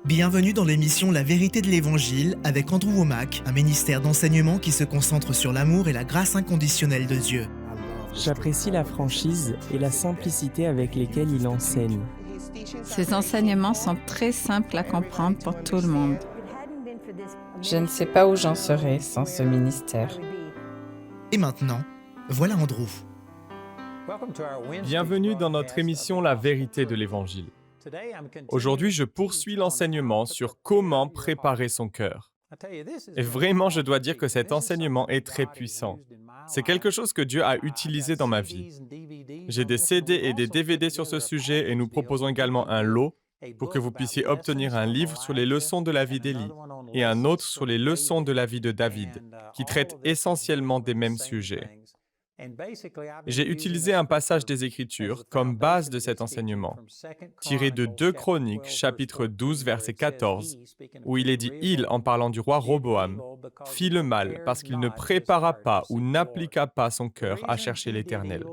Bienvenue dans l'émission La vérité de l'Évangile avec Andrew Womack, un ministère d'enseignement qui se concentre sur l'amour et la grâce inconditionnelle de Dieu. J'apprécie la franchise et la simplicité avec lesquelles il enseigne. Ces enseignements sont très simples à comprendre pour tout le monde. Je ne sais pas où j'en serais sans ce ministère. Et maintenant, voilà Andrew. Bienvenue dans notre émission La vérité de l'Évangile. Aujourd'hui, je poursuis l'enseignement sur comment préparer son cœur. Et vraiment, je dois dire que cet enseignement est très puissant. C'est quelque chose que Dieu a utilisé dans ma vie. J'ai des CD et des DVD sur ce sujet et nous proposons également un lot pour que vous puissiez obtenir un livre sur les leçons de la vie d'Élie et un autre sur les leçons de la vie de David, qui traitent essentiellement des mêmes sujets. J'ai utilisé un passage des Écritures comme base de cet enseignement, tiré de 2 Chroniques, chapitre 12, verset 14, où il est dit « Il » en parlant du roi Roboam, « fit le mal parce qu'il ne prépara pas ou n'appliqua pas son cœur à chercher l'Éternel. »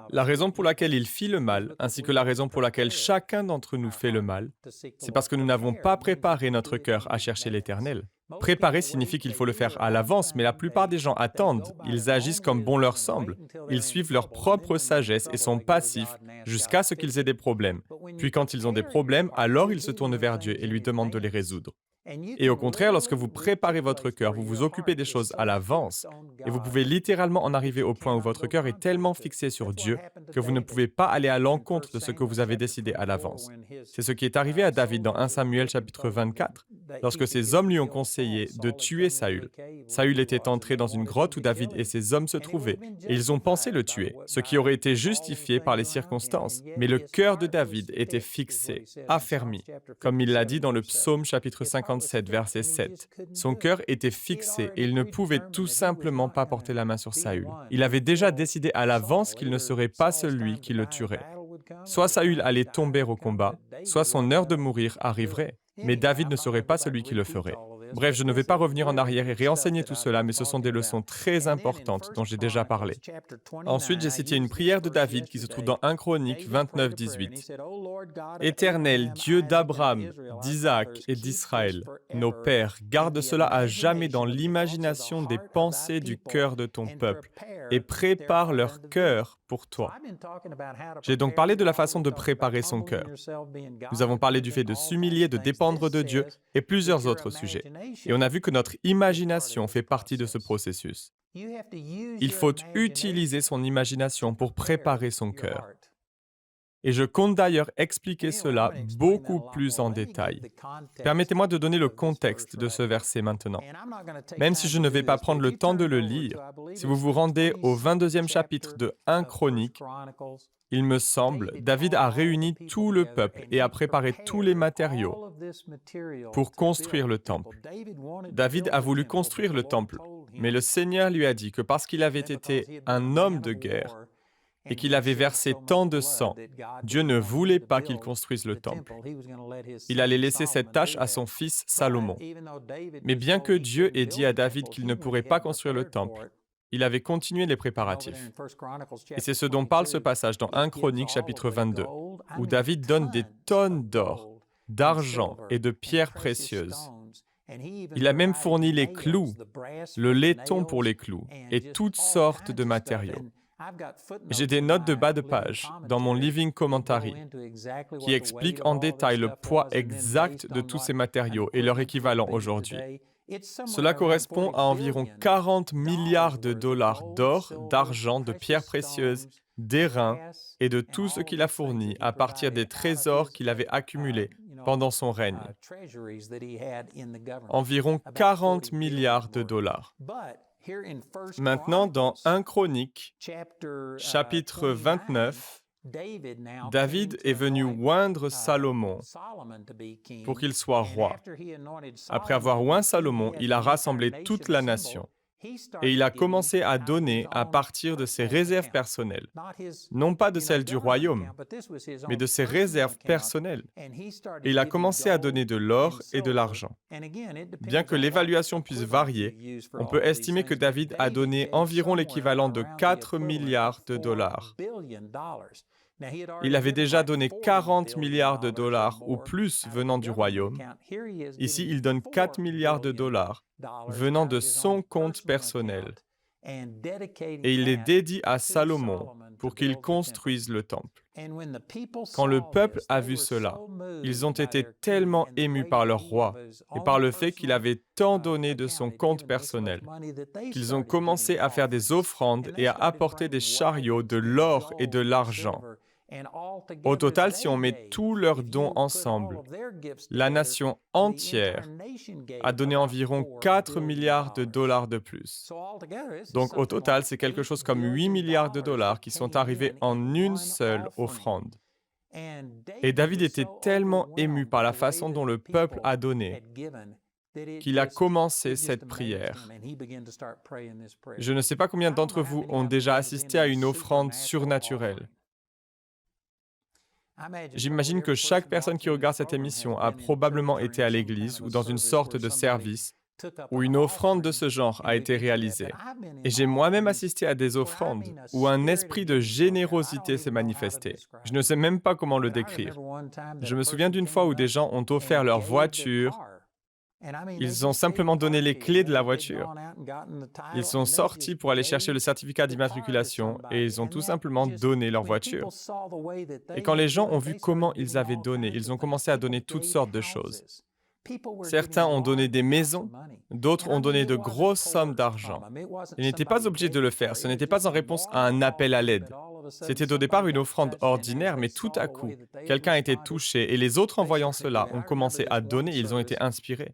La raison pour laquelle il fit le mal, ainsi que la raison pour laquelle chacun d'entre nous fait le mal, c'est parce que nous n'avons pas préparé notre cœur à chercher l'Éternel. Préparer signifie qu'il faut le faire à l'avance, mais la plupart des gens attendent. Ils agissent comme bon leur semble. Ils suivent leur propre sagesse et sont passifs jusqu'à ce qu'ils aient des problèmes. Puis quand ils ont des problèmes, alors ils se tournent vers Dieu et lui demandent de les résoudre. Et au contraire, lorsque vous préparez votre cœur, vous vous occupez des choses à l'avance et vous pouvez littéralement en arriver au point où votre cœur est tellement fixé sur Dieu que vous ne pouvez pas aller à l'encontre de ce que vous avez décidé à l'avance. C'est ce qui est arrivé à David dans 1 Samuel chapitre 24, lorsque ses hommes lui ont conseillé de tuer Saül. Saül était entré dans une grotte où David et ses hommes se trouvaient et ils ont pensé le tuer, ce qui aurait été justifié par les circonstances. Mais le cœur de David était fixé, affermi, comme il l'a dit dans le psaume chapitre 57, verset 7. Son cœur était fixé et il ne pouvait tout simplement pas porter la main sur Saül. Il avait déjà décidé à l'avance qu'il ne serait pas celui qui le tuerait. Soit Saül allait tomber au combat, soit son heure de mourir arriverait, mais David ne serait pas celui qui le ferait. Bref, je ne vais pas revenir en arrière et réenseigner tout cela, mais ce sont des leçons très importantes dont j'ai déjà parlé. Ensuite, j'ai cité une prière de David qui se trouve dans 1 Chronique 29, 18. « Éternel, Dieu d'Abraham, d'Isaac et d'Israël, nos pères, garde cela à jamais dans l'imagination des pensées du cœur de ton peuple et prépare leur cœur pour toi. » J'ai donc parlé de la façon de préparer son cœur. Nous avons parlé du fait de s'humilier, de dépendre de Dieu et plusieurs autres sujets. Et on a vu que notre imagination fait partie de ce processus. Il faut utiliser son imagination pour préparer son cœur. Et je compte d'ailleurs expliquer cela beaucoup plus en détail. Permettez-moi de donner le contexte de ce verset maintenant. Même si je ne vais pas prendre le temps de le lire, si vous vous rendez au 22e chapitre de 1 Chronique, il me semble, David a réuni tout le peuple et a préparé tous les matériaux pour construire le temple. David a voulu construire le temple, mais le Seigneur lui a dit que parce qu'il avait été un homme de guerre et qu'il avait versé tant de sang, Dieu ne voulait pas qu'il construise le temple. Il allait laisser cette tâche à son fils Salomon. Mais bien que Dieu ait dit à David qu'il ne pourrait pas construire le temple, il avait continué les préparatifs. Et c'est ce dont parle ce passage dans 1 Chronique chapitre 22, où David donne des tonnes d'or, d'argent et de pierres précieuses. Il a même fourni les clous, le laiton pour les clous et toutes sortes de matériaux. J'ai des notes de bas de page dans mon Living Commentary qui expliquent en détail le poids exact de tous ces matériaux et leur équivalent aujourd'hui. Cela correspond à environ 40 milliards de dollars d'or, d'argent, de pierres précieuses, d'airain et de tout ce qu'il a fourni à partir des trésors qu'il avait accumulés pendant son règne. Environ 40 milliards de dollars. Maintenant, dans 1 Chronique, chapitre 29, David est venu oindre Salomon pour qu'il soit roi. Après avoir oint Salomon, il a rassemblé toute la nation et il a commencé à donner à partir de ses réserves personnelles, non pas de celles du royaume, mais de ses réserves personnelles. Et il a commencé à donner de l'or et de l'argent. Bien que l'évaluation puisse varier, on peut estimer que David a donné environ l'équivalent de 4 milliards de dollars. Il avait déjà donné 40 milliards de dollars ou plus venant du royaume. Ici, il donne 4 milliards de dollars venant de son compte personnel. Et il les dédie à Salomon pour qu'il construise le temple. Quand le peuple a vu cela, ils ont été tellement émus par leur roi et par le fait qu'il avait tant donné de son compte personnel qu'ils ont commencé à faire des offrandes et à apporter des chariots, de l'or et de l'argent. Au total, si on met tous leurs dons ensemble, la nation entière a donné environ 4 milliards de dollars de plus. Donc au total, c'est quelque chose comme 8 milliards de dollars qui sont arrivés en une seule offrande. Et David était tellement ému par la façon dont le peuple a donné qu'il a commencé cette prière. Je ne sais pas combien d'entre vous ont déjà assisté à une offrande surnaturelle. J'imagine que chaque personne qui regarde cette émission a probablement été à l'église ou dans une sorte de service où une offrande de ce genre a été réalisée. Et j'ai moi-même assisté à des offrandes où un esprit de générosité s'est manifesté. Je ne sais même pas comment le décrire. Je me souviens d'une fois où des gens ont offert leur voiture. Ils ont simplement donné les clés de la voiture. Ils sont sortis pour aller chercher le certificat d'immatriculation et ils ont tout simplement donné leur voiture. Et quand les gens ont vu comment ils avaient donné, ils ont commencé à donner toutes sortes de choses. Certains ont donné des maisons, d'autres ont donné de grosses sommes d'argent. Ils n'étaient pas obligés de le faire, ce n'était pas en réponse à un appel à l'aide. C'était au départ une offrande ordinaire, mais tout à coup, quelqu'un a été touché et les autres, en voyant cela, ont commencé à donner, ils ont été inspirés.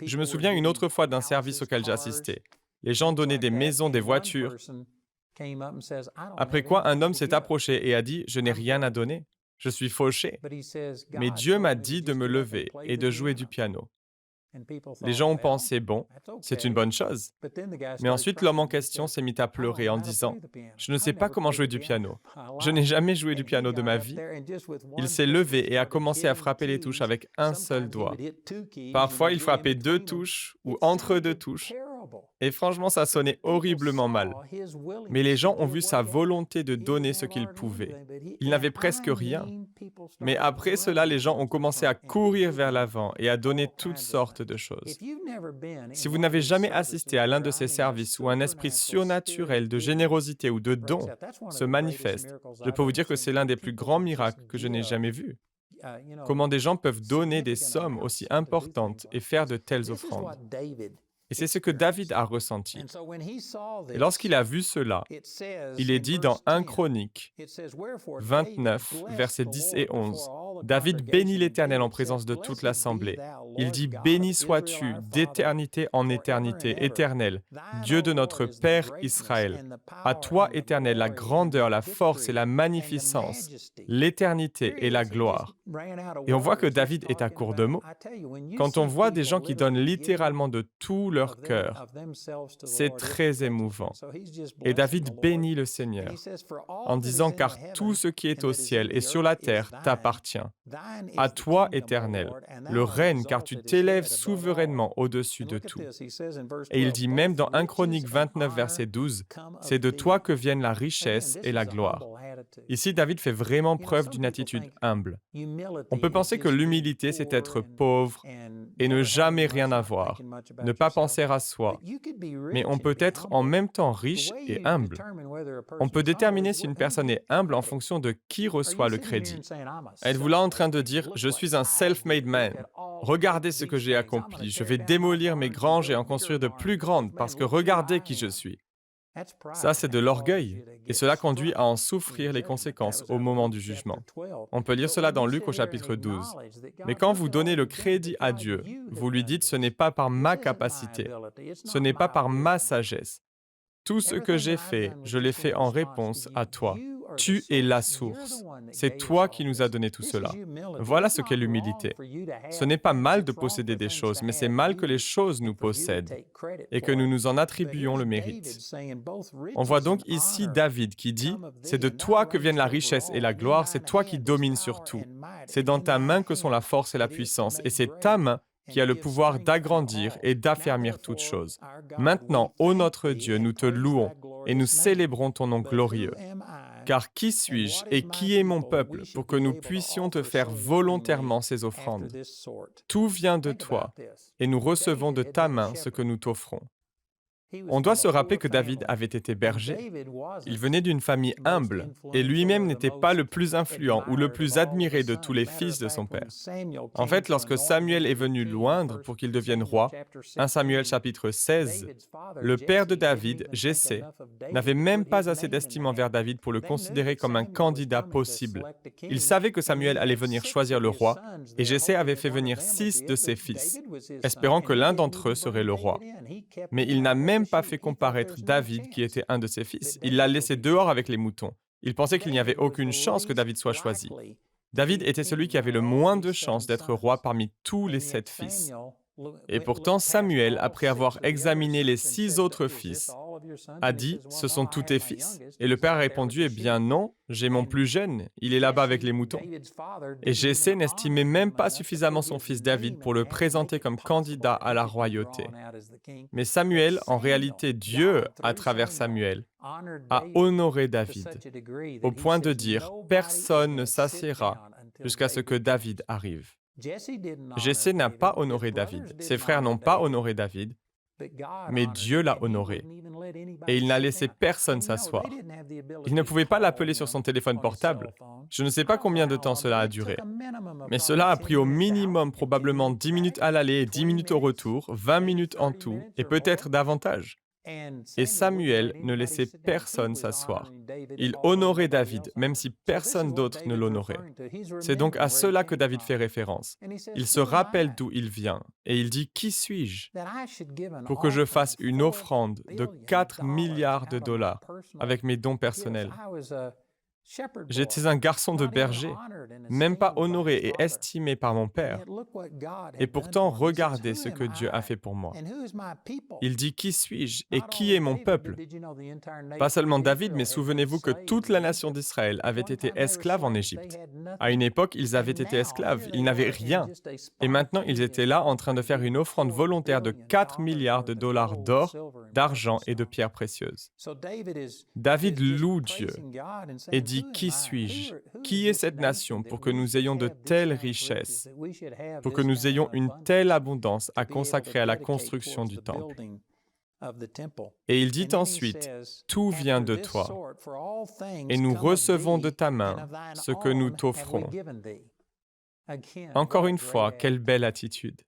Je me souviens une autre fois d'un service auquel j'ai assisté. Les gens donnaient des maisons, des voitures. Après quoi, un homme s'est approché et a dit « Je n'ai rien à donner. Je suis fauché. Mais Dieu m'a dit de me lever et de jouer du piano. » Les gens ont pensé, bon, c'est une bonne chose. Mais ensuite, l'homme en question s'est mis à pleurer en disant, « Je ne sais pas comment jouer du piano. Je n'ai jamais joué du piano de ma vie. » Il s'est levé et a commencé à frapper les touches avec un seul doigt. Parfois, il frappait 2 touches ou entre 2 touches. Et franchement, ça sonnait horriblement mal. Mais les gens ont vu sa volonté de donner ce qu'il pouvait. Il n'avait presque rien. Mais après cela, les gens ont commencé à courir vers l'avant et à donner toutes sortes de choses. Si vous n'avez jamais assisté à l'un de ces services où un esprit surnaturel de générosité ou de don se manifeste, je peux vous dire que c'est l'un des plus grands miracles que je n'ai jamais vus. Comment des gens peuvent donner des sommes aussi importantes et faire de telles offrandes. Et c'est ce que David a ressenti. Et lorsqu'il a vu cela, il est dit dans 1 Chronique 29, versets 10 et 11, David bénit l'Éternel en présence de toute l'assemblée. Il dit « Béni sois-tu d'éternité en éternité, Éternel, Dieu de notre Père Israël. À toi, Éternel, la grandeur, la force et la magnificence, l'éternité et la gloire. » Et on voit que David est à court de mots. Quand on voit des gens qui donnent littéralement de tout leur cœur, c'est très émouvant. Et David bénit le Seigneur en disant « Car tout ce qui est au ciel et sur la terre t'appartient. À toi, Éternel, le règne, car tu t'élèves souverainement au-dessus de tout. » Et il dit même dans 1 Chronique 29, verset 12, « C'est de toi que viennent la richesse et la gloire. » Ici, David fait vraiment preuve d'une attitude humble. On peut penser que l'humilité, c'est être pauvre et ne jamais rien avoir, ne pas penser à soi. Mais on peut être en même temps riche et humble. On peut déterminer si une personne est humble en fonction de qui reçoit le crédit. Êtes-vous là en train de dire « Je suis un self-made man. Regardez ce que j'ai accompli. Je vais démolir mes granges et en construire de plus grandes parce que regardez qui je suis. » Ça, c'est de l'orgueil, et cela conduit à en souffrir les conséquences au moment du jugement. On peut lire cela dans Luc au chapitre 12. Mais quand vous donnez le crédit à Dieu, vous lui dites « Ce n'est pas par ma capacité, ce n'est pas par ma sagesse. Tout ce que j'ai fait, je l'ai fait en réponse à toi. Tu es la source. C'est toi qui nous as donné tout cela. » Voilà ce qu'est l'humilité. Ce n'est pas mal de posséder des choses, mais c'est mal que les choses nous possèdent et que nous nous en attribuons le mérite. On voit donc ici David qui dit « C'est de toi que viennent la richesse et la gloire, c'est toi qui domines sur tout. C'est dans ta main que sont la force et la puissance, et c'est ta main qui a le pouvoir d'agrandir et d'affermir toutes choses. Maintenant, ô notre Dieu, nous te louons et nous célébrons ton nom glorieux. Car qui suis-je et qui est mon peuple pour que nous puissions te faire volontairement ces offrandes? Tout vient de toi, et nous recevons de ta main ce que nous t'offrons. On doit se rappeler que David avait été berger. Il venait d'une famille humble et lui-même n'était pas le plus influent ou le plus admiré de tous les fils de son père. En fait, lorsque Samuel est venu l'oindre pour qu'il devienne roi, 1 Samuel chapitre 16, le père de David, Jessé, n'avait même pas assez d'estime envers David pour le considérer comme un candidat possible. Il savait que Samuel allait venir choisir le roi et Jessé avait fait venir 6 de ses fils, espérant que l'un d'entre eux serait le roi. Mais il n'a même pas fait comparaître David, qui était un de ses fils. Il l'a laissé dehors avec les moutons. Il pensait qu'il n'y avait aucune chance que David soit choisi. David était celui qui avait le moins de chances d'être roi parmi tous les 7 fils. Et pourtant, Samuel, après avoir examiné les 6 autres fils, a dit « Ce sont tous tes fils ?» Et le père a répondu « Eh bien non, j'ai mon plus jeune, il est là-bas avec les moutons. » Et Jessé n'estimait même pas suffisamment son fils David pour le présenter comme candidat à la royauté. Mais Samuel, en réalité Dieu, à travers Samuel, a honoré David, au point de dire « Personne ne s'assiera jusqu'à ce que David arrive. » Jessé n'a pas honoré David, ses frères n'ont pas honoré David, mais Dieu l'a honoré. Et il n'a laissé personne s'asseoir. Il ne pouvait pas l'appeler sur son téléphone portable. Je ne sais pas combien de temps cela a duré. Mais cela a pris au minimum probablement 10 minutes à l'aller et 10 minutes au retour, 20 minutes en tout, et peut-être davantage. Et Samuel ne laissait personne s'asseoir. Il honorait David, même si personne d'autre ne l'honorait. C'est donc à cela que David fait référence. Il se rappelle d'où il vient, et il dit « Qui suis-je pour que je fasse une offrande de 4 milliards de dollars avec mes dons personnels? J'étais un garçon de berger, même pas honoré et estimé par mon père. Et pourtant, regardez ce que Dieu a fait pour moi. Il dit « Qui suis-je et qui est mon peuple ?» Pas seulement David, mais souvenez-vous que toute la nation d'Israël avait été esclave en Égypte. À une époque, ils avaient été esclaves, ils n'avaient rien. Et maintenant, ils étaient là en train de faire une offrande volontaire de 4 milliards de dollars d'or, d'argent et de pierres précieuses. David loue Dieu et dit « Qui suis-je? Qui est cette nation pour que nous ayons de telles richesses, pour que nous ayons une telle abondance à consacrer à la construction du temple? » Et il dit ensuite, « Tout vient de toi, et nous recevons de ta main ce que nous t'offrons. » Encore une fois, quelle belle attitude.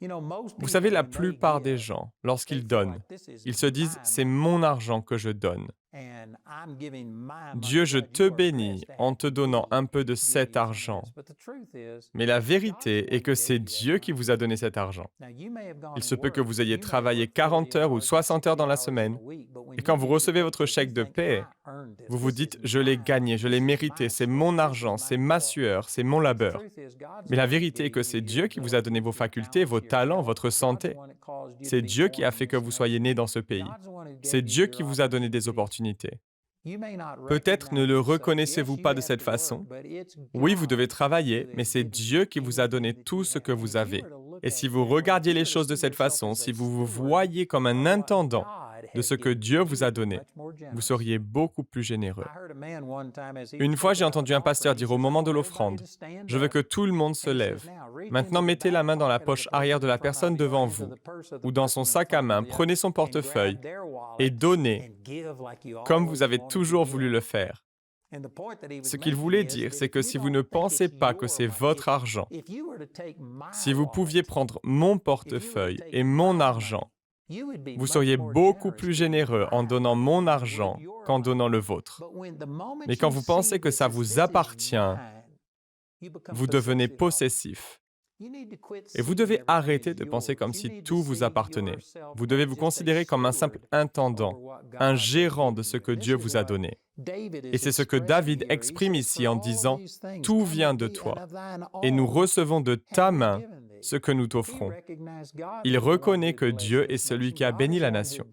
Vous savez, la plupart des gens, lorsqu'ils donnent, ils se disent « C'est mon argent que je donne. » Dieu, je te bénis en te donnant un peu de cet argent. Mais la vérité est que c'est Dieu qui vous a donné cet argent. Il se peut que vous ayez travaillé 40 heures ou 60 heures dans la semaine, et quand vous recevez votre chèque de paie, vous vous dites « Je l'ai gagné, je l'ai mérité, c'est mon argent, c'est ma sueur, c'est mon labeur. » Mais la vérité est que c'est Dieu qui vous a donné vos facultés, vos talents, votre santé. C'est Dieu qui a fait que vous soyez né dans ce pays. C'est Dieu qui vous a donné des opportunités. Peut-être ne le reconnaissez-vous pas de cette façon. Oui, vous devez travailler, mais c'est Dieu qui vous a donné tout ce que vous avez. Et si vous regardiez les choses de cette façon, si vous vous voyez comme un intendant de ce que Dieu vous a donné, vous seriez beaucoup plus généreux. Une fois, j'ai entendu un pasteur dire au moment de l'offrande, « Je veux que tout le monde se lève. Maintenant, mettez la main dans la poche arrière de la personne devant vous, ou dans son sac à main, prenez son portefeuille et donnez comme vous avez toujours voulu le faire. » Ce qu'il voulait dire, c'est que si vous ne pensez pas que c'est votre argent, si vous pouviez prendre mon portefeuille et mon argent, vous seriez beaucoup plus généreux en donnant mon argent qu'en donnant le vôtre. Mais quand vous pensez que ça vous appartient, vous devenez possessif. Et vous devez arrêter de penser comme si tout vous appartenait. Vous devez vous considérer comme un simple intendant, un gérant de ce que Dieu vous a donné. Et c'est ce que David exprime ici en disant « Tout vient de toi, et nous recevons de ta main ce que nous t'offrons. » Il reconnaît que Dieu est celui qui a béni la nation.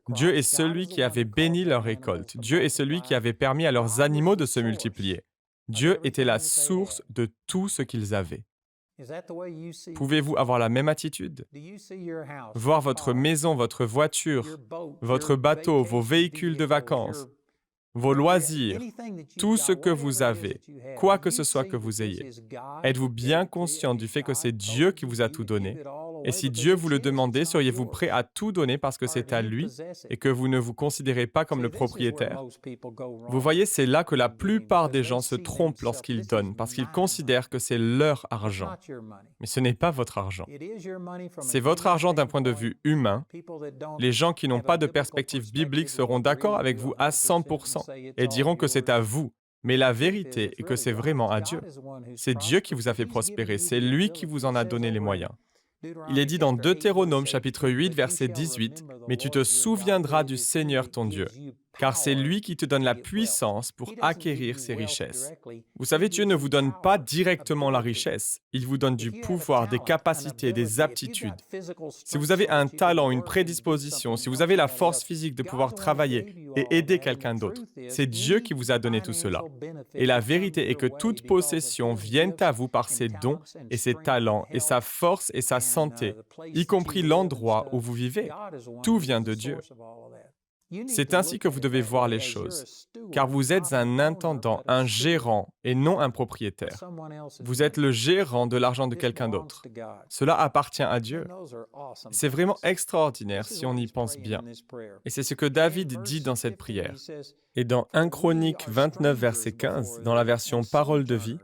Dieu est celui qui avait béni leur récolte. Dieu est celui qui avait permis à leurs animaux de se multiplier. Dieu était la source de tout ce qu'ils avaient. Pouvez-vous avoir la même attitude? Voir votre maison, votre voiture, votre bateau, vos véhicules de vacances, vos loisirs, tout ce que vous avez, quoi que ce soit que vous ayez. Êtes-vous bien conscient du fait que c'est Dieu qui vous a tout donné? Et si Dieu vous le demandait, seriez-vous prêt à tout donner parce que c'est à lui et que vous ne vous considérez pas comme le propriétaire? Vous voyez, c'est là que la plupart des gens se trompent lorsqu'ils donnent, parce qu'ils considèrent que c'est leur argent. Mais ce n'est pas votre argent. C'est votre argent d'un point de vue humain. Les gens qui n'ont pas de perspective biblique seront d'accord avec vous à 100% et diront que c'est à vous. Mais la vérité est que c'est vraiment à Dieu. C'est Dieu qui vous a fait prospérer, c'est lui qui vous en a donné les moyens. Il est dit dans Deutéronome chapitre 8, verset 18, « Mais tu te souviendras du Seigneur ton Dieu, car c'est lui qui te donne la puissance pour acquérir ses richesses. » Vous savez, Dieu ne vous donne pas directement la richesse, il vous donne du pouvoir, des capacités, des aptitudes. Si vous avez un talent, une prédisposition, si vous avez la force physique de pouvoir travailler et aider quelqu'un d'autre, c'est Dieu qui vous a donné tout cela. Et la vérité est que toute possession vient à vous par ses dons et ses talents et sa force et sa santé, y compris l'endroit où vous vivez. Tout vient de Dieu. C'est ainsi que vous devez voir les choses, car vous êtes un intendant, un gérant et non un propriétaire. Vous êtes le gérant de l'argent de quelqu'un d'autre. Cela appartient à Dieu. C'est vraiment extraordinaire si on y pense bien. Et c'est ce que David dit dans cette prière. Et dans 1 Chronique 29, verset 15, dans la version Parole de vie,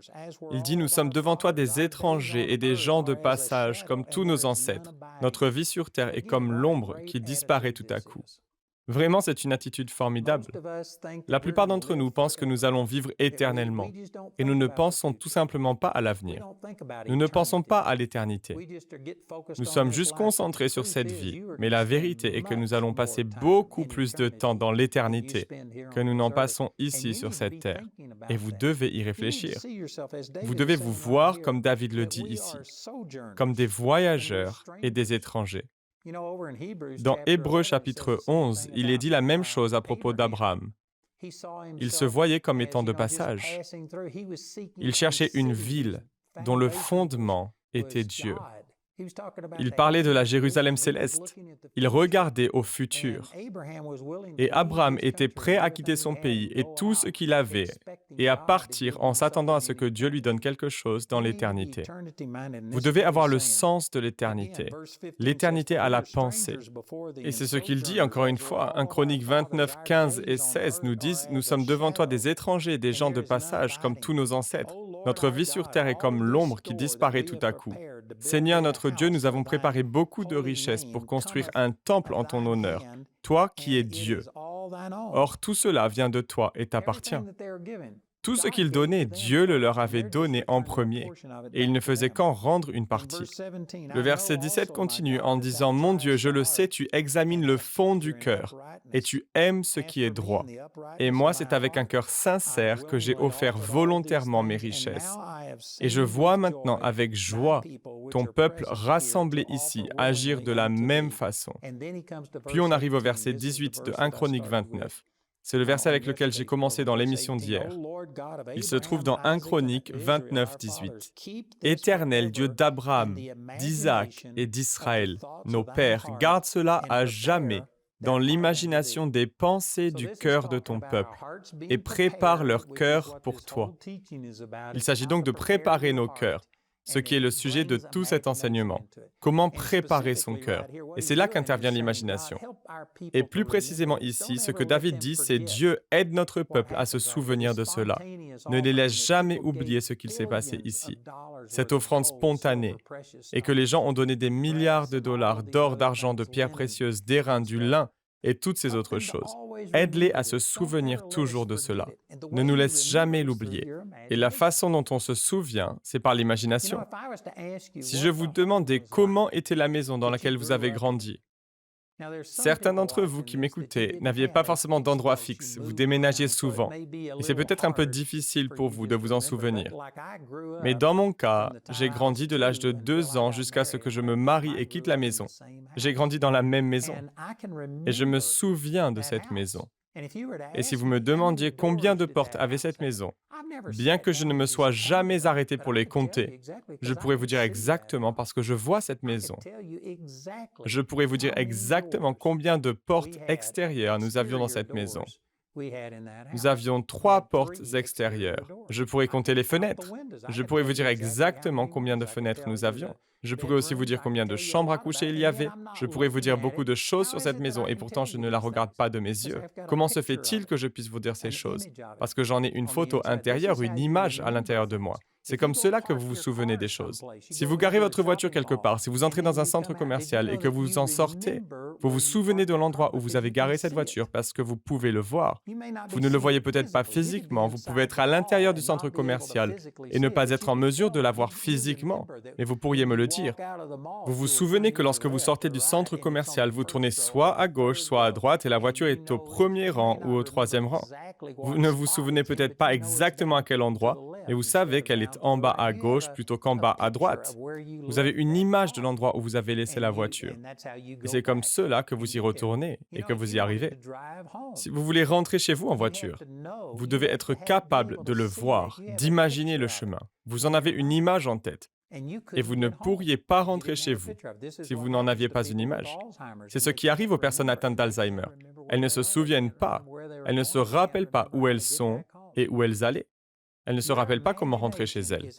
il dit « Nous sommes devant toi des étrangers et des gens de passage comme tous nos ancêtres. Notre vie sur terre est comme l'ombre qui disparaît tout à coup. » Vraiment, c'est une attitude formidable. La plupart d'entre nous pensent que nous allons vivre éternellement, et nous ne pensons tout simplement pas à l'avenir. Nous ne pensons pas à l'éternité. Nous sommes juste concentrés sur cette vie, mais la vérité est que nous allons passer beaucoup plus de temps dans l'éternité que nous n'en passons ici sur cette terre, et vous devez y réfléchir. Vous devez vous voir, comme David le dit ici, comme des voyageurs et des étrangers. Dans Hébreux chapitre 11, il est dit la même chose à propos d'Abraham. Il se voyait comme étant de passage. Il cherchait une ville dont le fondement était Dieu. Il parlait de la Jérusalem céleste. Il regardait au futur. Et Abraham était prêt à quitter son pays et tout ce qu'il avait et à partir en s'attendant à ce que Dieu lui donne quelque chose dans l'éternité. Vous devez avoir le sens de l'éternité. L'éternité à la pensée. Et c'est ce qu'il dit encore une fois. 1 Chronique 29, 15 et 16 nous disent « Nous sommes devant toi des étrangers, des gens de passage comme tous nos ancêtres. Notre vie sur terre est comme l'ombre qui disparaît tout à coup. Seigneur notre Dieu, nous avons préparé beaucoup de richesses pour construire un temple en ton honneur, toi qui es Dieu. Or, tout cela vient de toi et t'appartient. » Tout ce qu'ils donnaient, Dieu le leur avait donné en premier, et il ne faisait qu'en rendre une partie. Le verset 17 continue en disant « Mon Dieu, je le sais, tu examines le fond du cœur, et tu aimes ce qui est droit. Et moi, c'est avec un cœur sincère que j'ai offert volontairement mes richesses. Et je vois maintenant avec joie ton peuple rassemblé ici agir de la même façon. » Puis on arrive au verset 18 de 1 Chronique 29. C'est le verset avec lequel j'ai commencé dans l'émission d'hier. Il se trouve dans 1 Chronique 29, 18. « Éternel Dieu d'Abraham, d'Isaac et d'Israël, nos pères, garde cela à jamais dans l'imagination des pensées du cœur de ton peuple et prépare leur cœur pour toi. » Il s'agit donc de préparer nos cœurs, ce qui est le sujet de tout cet enseignement. Comment préparer son cœur? Et c'est là qu'intervient l'imagination. Et plus précisément ici, ce que David dit, c'est « Dieu aide notre peuple à se souvenir de cela. Ne les laisse jamais oublier ce qu'il s'est passé ici. Cette offrande spontanée, et que les gens ont donné des milliards de dollars d'or, d'argent, de pierres précieuses, d'airain, du lin, et toutes ces autres choses. Aide-les à se souvenir toujours de cela. Ne nous laisse jamais l'oublier. Et la façon dont on se souvient, c'est par l'imagination. Si je vous demandais comment était la maison dans laquelle vous avez grandi, certains d'entre vous qui m'écoutez n'aviez pas forcément d'endroit fixe, vous déménagiez souvent, et c'est peut-être un peu difficile pour vous de vous en souvenir. Mais dans mon cas, j'ai grandi de l'âge de 2 ans jusqu'à ce que je me marie et quitte la maison. J'ai grandi dans la même maison, et je me souviens de cette maison. Et si vous me demandiez combien de portes avait cette maison, bien que je ne me sois jamais arrêté pour les compter, je pourrais vous dire exactement parce que je vois cette maison. Je pourrais vous dire exactement combien de portes extérieures nous avions dans cette maison. Nous avions 3 portes extérieures. Je pourrais compter les fenêtres. Je pourrais vous dire exactement combien de fenêtres nous avions. Je pourrais aussi vous dire combien de chambres à coucher il y avait. Je pourrais vous dire beaucoup de choses sur cette maison et pourtant je ne la regarde pas de mes yeux. Comment se fait-il que je puisse vous dire ces choses? Parce que j'en ai une photo intérieure, une image à l'intérieur de moi. C'est comme cela que vous vous souvenez des choses. Si vous garez votre voiture quelque part, si vous entrez dans un centre commercial et que vous en sortez, vous vous souvenez de l'endroit où vous avez garé cette voiture parce que vous pouvez le voir. Vous ne le voyez peut-être pas physiquement, vous pouvez être à l'intérieur du centre commercial et ne pas être en mesure de la voir physiquement, mais vous pourriez me le dire. Vous vous souvenez que lorsque vous sortez du centre commercial, vous tournez soit à gauche, soit à droite et la voiture est au premier rang ou au troisième rang. Vous ne vous souvenez peut-être pas exactement à quel endroit, mais vous savez qu'elle est en bas à gauche plutôt qu'en bas à droite. Vous avez une image de l'endroit où vous avez laissé la voiture. Et c'est comme cela que vous y retournez et que vous y arrivez. Si vous voulez rentrer chez vous en voiture, vous devez être capable de le voir, d'imaginer le chemin. Vous en avez une image en tête. Et vous ne pourriez pas rentrer chez vous si vous n'en aviez pas une image. C'est ce qui arrive aux personnes atteintes d'Alzheimer. Elles ne se souviennent pas, elles ne se rappellent pas où elles sont et où elles allaient. Elles ne se rappellent pas comment rentrer chez elles.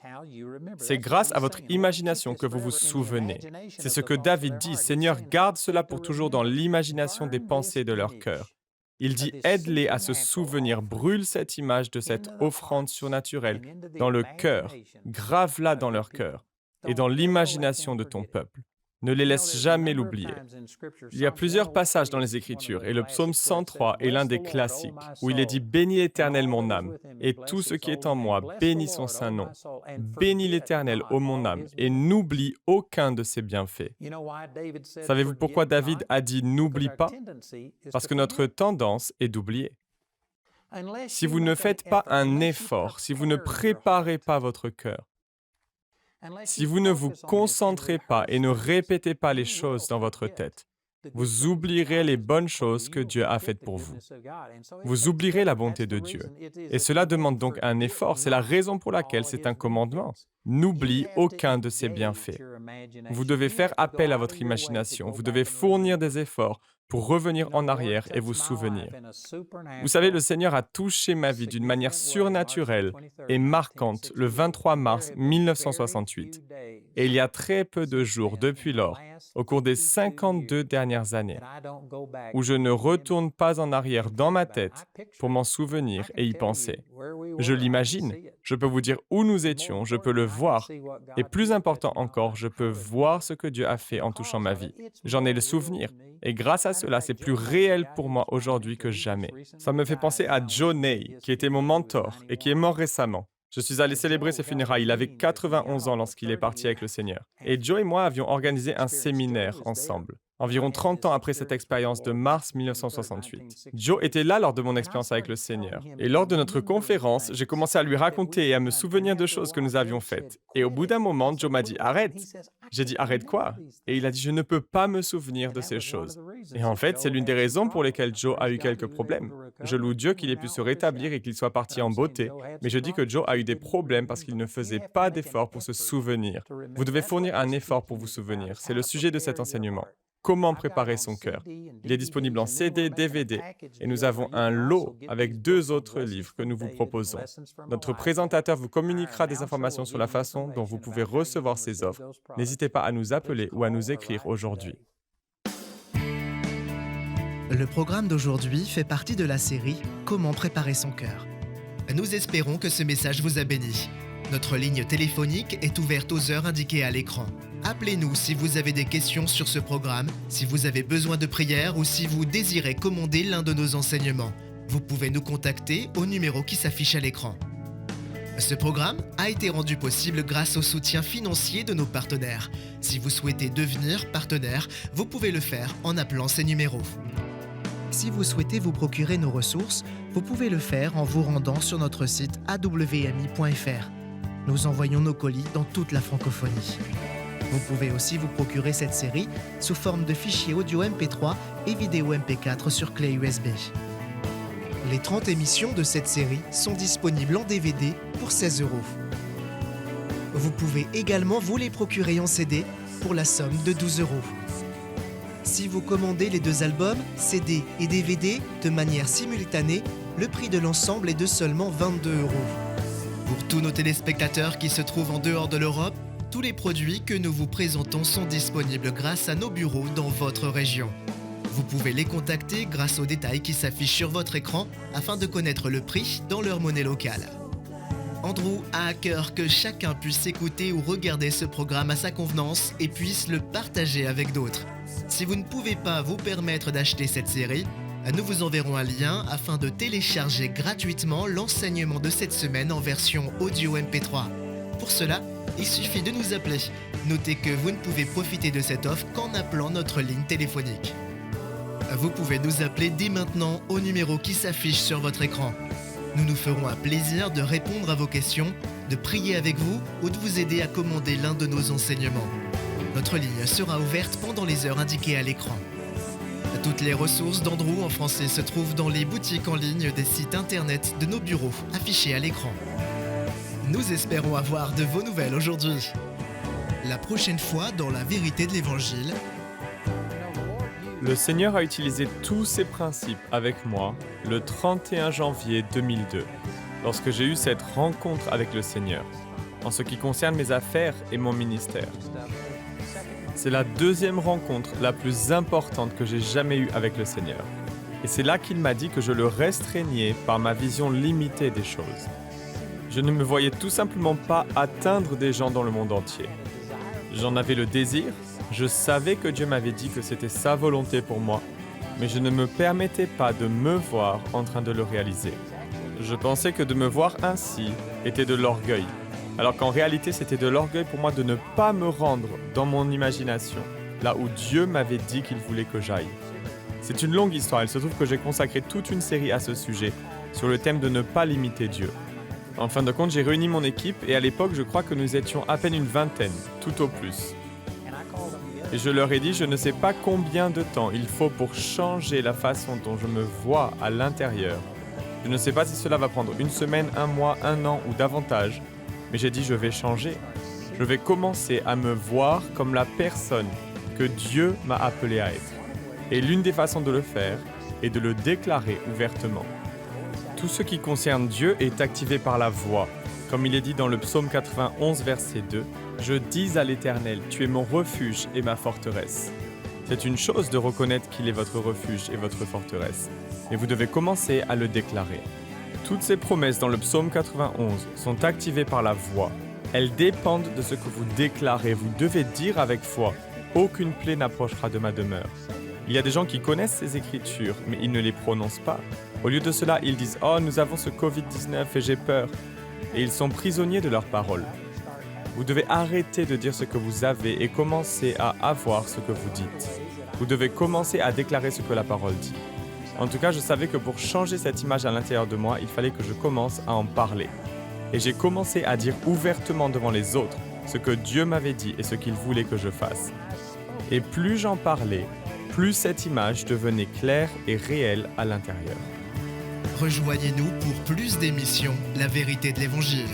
C'est grâce à votre imagination que vous vous souvenez. C'est ce que David dit, « Seigneur, garde cela pour toujours dans l'imagination des pensées de leur cœur. » Il dit, aide-les à se souvenir, brûle cette image de cette offrande surnaturelle dans le cœur, grave-la dans leur cœur et dans l'imagination de ton peuple. Ne les laisse jamais l'oublier. Il y a plusieurs passages dans les Écritures et le psaume 103 est l'un des classiques où il est dit « Bénis l'Éternel mon âme et tout ce qui est en moi, bénis son saint nom. Bénis l'Éternel, ô mon âme, et n'oublie aucun de ses bienfaits. » Savez-vous pourquoi David a dit « n'oublie pas » ? Parce que notre tendance est d'oublier. Si vous ne faites pas un effort, si vous ne préparez pas votre cœur, si vous ne vous concentrez pas et ne répétez pas les choses dans votre tête, vous oublierez les bonnes choses que Dieu a faites pour vous. Vous oublierez la bonté de Dieu. Et cela demande donc un effort. C'est la raison pour laquelle c'est un commandement. N'oublie aucun de ses bienfaits. Vous devez faire appel à votre imagination. Vous devez fournir des efforts pour revenir en arrière et vous souvenir. Vous savez, le Seigneur a touché ma vie d'une manière surnaturelle et marquante le 23 mars 1968. Et il y a très peu de jours depuis lors, au cours des 52 dernières années, où je ne retourne pas en arrière dans ma tête pour m'en souvenir et y penser. Je l'imagine, je peux vous dire où nous étions, je peux le voir, et plus important encore, je peux voir ce que Dieu a fait en touchant ma vie. J'en ai le souvenir, et grâce à cela, c'est plus réel pour moi aujourd'hui que jamais. Ça me fait penser à Joe Ney, qui était mon mentor et qui est mort récemment. Je suis allé célébrer ses funérailles. Il avait 91 ans lorsqu'il est parti avec le Seigneur. Et Joe et moi avions organisé un séminaire ensemble, environ 30 ans après cette expérience de mars 1968. Joe était là lors de mon expérience avec le Seigneur. Et lors de notre conférence, j'ai commencé à lui raconter et à me souvenir de choses que nous avions faites. Et au bout d'un moment, Joe m'a dit « Arrête !» J'ai dit « Arrête quoi ?» Et il a dit « Je ne peux pas me souvenir de ces choses. » Et en fait, c'est l'une des raisons pour lesquelles Joe a eu quelques problèmes. Je loue Dieu qu'il ait pu se rétablir et qu'il soit parti en beauté. Mais je dis que Joe a eu des problèmes parce qu'il ne faisait pas d'efforts pour se souvenir. Vous devez fournir un effort pour vous souvenir. C'est le sujet de cet enseignement. Comment préparer son cœur. Il est disponible en CD, DVD, et nous avons un lot avec 2 autres livres que nous vous proposons. Notre présentateur vous communiquera des informations sur la façon dont vous pouvez recevoir ces offres. N'hésitez pas à nous appeler ou à nous écrire aujourd'hui. Le programme d'aujourd'hui fait partie de la série « Comment préparer son cœur ». Nous espérons que ce message vous a béni. Notre ligne téléphonique est ouverte aux heures indiquées à l'écran. Appelez-nous si vous avez des questions sur ce programme, si vous avez besoin de prière ou si vous désirez commander l'un de nos enseignements. Vous pouvez nous contacter au numéro qui s'affiche à l'écran. Ce programme a été rendu possible grâce au soutien financier de nos partenaires. Si vous souhaitez devenir partenaire, vous pouvez le faire en appelant ces numéros. Si vous souhaitez vous procurer nos ressources, vous pouvez le faire en vous rendant sur notre site awmi.fr. Nous envoyons nos colis dans toute la francophonie. Vous pouvez aussi vous procurer cette série sous forme de fichiers audio MP3 et vidéo MP4 sur clé USB. Les 30 émissions de cette série sont disponibles en DVD pour 16 €. Vous pouvez également vous les procurer en CD pour la somme de 12 €. Si vous commandez les 2 albums, CD et DVD, de manière simultanée, le prix de l'ensemble est de seulement 22 €. Pour tous nos téléspectateurs qui se trouvent en dehors de l'Europe, tous les produits que nous vous présentons sont disponibles grâce à nos bureaux dans votre région. Vous pouvez les contacter grâce aux détails qui s'affichent sur votre écran afin de connaître le prix dans leur monnaie locale. Andrew a à cœur que chacun puisse écouter ou regarder ce programme à sa convenance et puisse le partager avec d'autres. Si vous ne pouvez pas vous permettre d'acheter cette série, nous vous enverrons un lien afin de télécharger gratuitement l'enseignement de cette semaine en version audio MP3. Pour cela, il suffit de nous appeler. Notez que vous ne pouvez profiter de cette offre qu'en appelant notre ligne téléphonique. Vous pouvez nous appeler dès maintenant au numéro qui s'affiche sur votre écran. Nous nous ferons un plaisir de répondre à vos questions, de prier avec vous ou de vous aider à commander l'un de nos enseignements. Notre ligne sera ouverte pendant les heures indiquées à l'écran. Toutes les ressources d'Andrew en français se trouvent dans les boutiques en ligne des sites internet de nos bureaux affichés à l'écran. Nous espérons avoir de vos nouvelles aujourd'hui. La prochaine fois dans la vérité de l'Évangile, Le Seigneur a utilisé tous ces principes avec moi le 31 janvier 2002, lorsque j'ai eu cette rencontre avec le Seigneur, en ce qui concerne mes affaires et mon ministère. C'est la deuxième rencontre la plus importante que j'ai jamais eue avec le Seigneur. Et c'est là qu'il m'a dit que je le restreignais par ma vision limitée des choses. Je ne me voyais tout simplement pas atteindre des gens dans le monde entier. J'en avais le désir, je savais que Dieu m'avait dit que c'était sa volonté pour moi, mais je ne me permettais pas de me voir en train de le réaliser. Je pensais que de me voir ainsi était de l'orgueil, alors qu'en réalité c'était de l'orgueil pour moi de ne pas me rendre dans mon imagination, là où Dieu m'avait dit qu'il voulait que j'aille. C'est une longue histoire, il se trouve que j'ai consacré toute une série à ce sujet, sur le thème de ne pas limiter Dieu. En fin de compte, j'ai réuni mon équipe et à l'époque, je crois que nous étions à peine une vingtaine, tout au plus. Et je leur ai dit, je ne sais pas combien de temps il faut pour changer la façon dont je me vois à l'intérieur. Je ne sais pas si cela va prendre une semaine, un mois, un an ou davantage, mais j'ai dit, je vais changer. Je vais commencer à me voir comme la personne que Dieu m'a appelé à être. Et l'une des façons de le faire est de le déclarer ouvertement. Tout ce qui concerne Dieu est activé par la voix. Comme il est dit dans le psaume 91, verset 2, « Je dis à l'Éternel, tu es mon refuge et ma forteresse. » C'est une chose de reconnaître qu'il est votre refuge et votre forteresse, mais vous devez commencer à le déclarer. Toutes ces promesses dans le psaume 91 sont activées par la voix. Elles dépendent de ce que vous déclarez. Vous devez dire avec foi, « Aucune plaie n'approchera de ma demeure. » Il y a des gens qui connaissent ces écritures, mais ils ne les prononcent pas. Au lieu de cela, ils disent « Oh, nous avons ce Covid-19 et j'ai peur ». Et ils sont prisonniers de leurs paroles. Vous devez arrêter de dire ce que vous avez et commencer à avoir ce que vous dites. Vous devez commencer à déclarer ce que la parole dit. En tout cas, je savais que pour changer cette image à l'intérieur de moi, il fallait que je commence à en parler. Et j'ai commencé à dire ouvertement devant les autres ce que Dieu m'avait dit et ce qu'il voulait que je fasse. Et plus j'en parlais, plus cette image devenait claire et réelle à l'intérieur. rejoignez-nous pour plus d'émissions La vérité de l'Évangile.